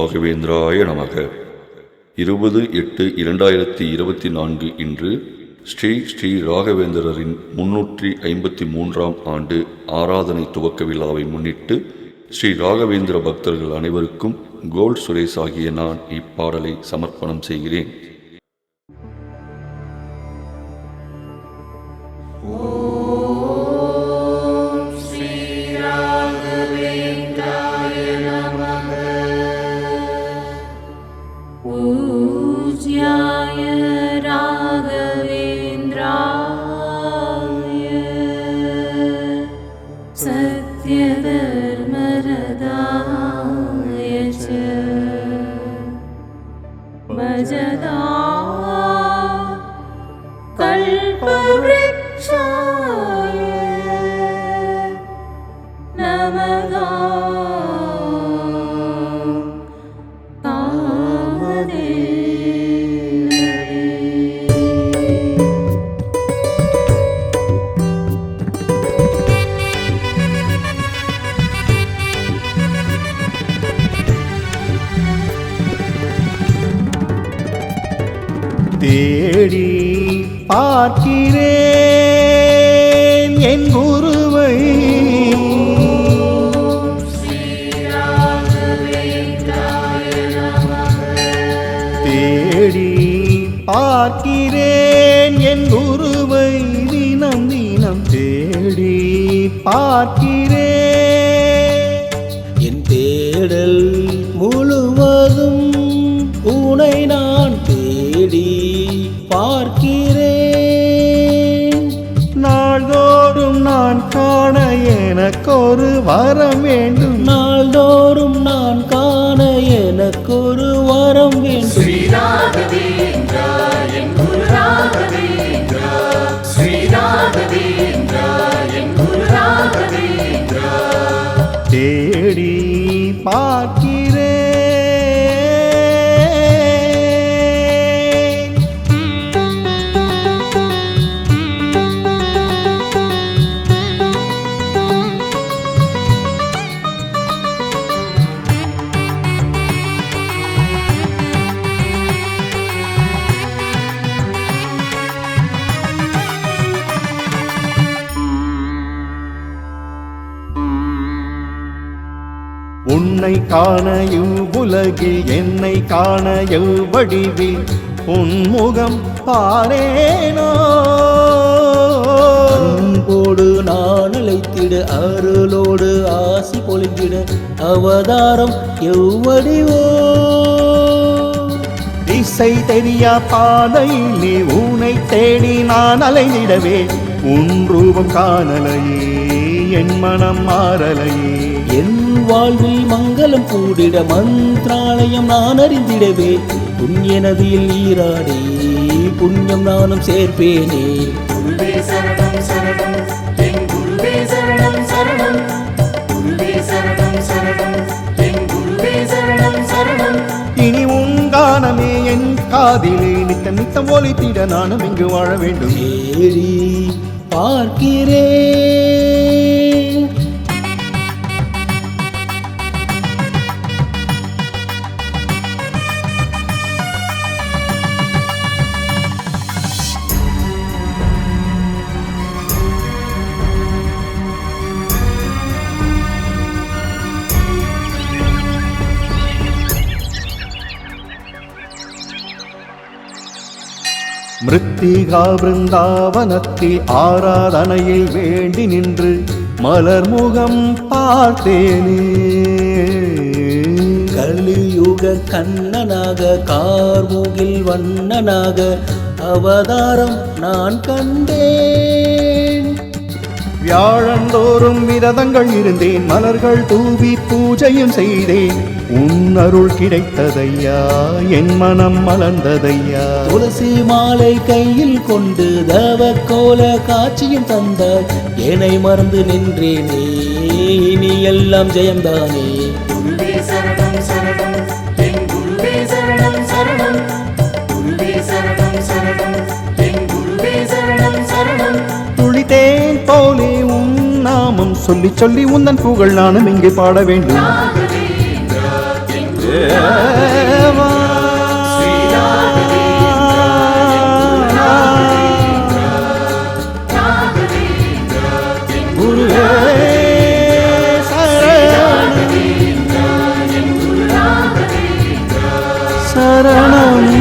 ராகவேந்திராய நமக. 20/8/2024 இன்று ஸ்ரீ ஸ்ரீ ராகவேந்திரரின் 353ஆம் ஆண்டு ஆராதனை துவக்க விழாவை முன்னிட்டு ஸ்ரீ ராகவேந்திர பக்தர்கள் அனைவருக்கும் கோல்ட் சுரேஷ் ஆகிய நான் இப்பாடலை சமர்ப்பணம் செய்கிறேன். पूज्याय राघवेन्द्राय सत्यधर्मरताय च भजदा कल्पवृक्षाय नमः. தேடி பார்க்கிறேன் என் குருவை, தேடி பார்க்கிறேன் என் குருவை, தினம் தினம் தேடி பார்க்கிறேன். என் தேடல் முழுவதும் உனை நான் தேடி பார்க்கிறேன். நாள்தோறும் நான் காண எனக்கொரு வரம் வேண்டும், நாள்தோறும் நான் காண எனக்கொரு வரம் வேண்டும். ஸ்ரீ ராகவேந்திரா என் குரு ராகவேந்திரா, ஸ்ரீ ராகவேந்திரா என் குரு ராகவேந்திரா. தேடி பார்க்கிறேன். உன்னை காண இவ்வுலகில் என்னை காண எவ்வடிவில் உன்முகம் பாரேனோ. அன்போடு நான் அழைத்திட அருளோடு ஆசி பொழிந்திட அவதாரம் எவ்வடிவோ. திசை தெரியா பாதையில் நீ உன்னை தேடி நான் அலைந்திடவே, உன் ரூபம் காணலையே என் மனம் மாறலையே. என் வாழ்வில் மங்களம் கூடிட மந்திராலயம் நான் அறிந்திடவே, புண்ணியநதியில் நீராடி புண்ணியம் நானும் சேர்ப்பேனே. குருவே சரணம் சரணம் என் குருவே சரணம் சரணம், குருவே சரணம் சரணம் என் குருவே சரணம் சரணம். இனி உன் கானமே என் காதிலே நித்தம் நித்தம் ஒலித்திட நானும் இங்கு வாழ வேண்டும். தேடி பார்க்கிறேன். மிருத்திகா பிருந்தாவனத்தில் ஆராதனையை வேண்டி நின்று மலர்முகம் பார்த்தேனே. கலியுக கண்ணனாக கார்முகில் வண்ணனாக அவதாரம் நான் கண்டேன். வியாழந்தோறும் விரதங்கள் இருந்தேன், மலர்கள் தூவி பூஜையும் செய்தேன். உன் அருள் கிடைத்ததையா என் மனம் மலர்ந்ததையா. துளசி மாலை கையில் கொண்டு தவ கோல காட்சியும் தந்தார், என்னை மறந்து நின்றேனே இனி எல்லாம் ஜெயம்தானே. குருவே சரணம் சரணம் என் குருவே சரணம் சரணம், குருவே சரணம் சரணம் என் குருவே சரணம் சரணம். துளித்தேன் போலே உன் நாமம் சொல்லி சொல்லி உந்தன் புகழ் நானும் இங்கே பாட வேண்டும். குருதேவா குருவே சரணம்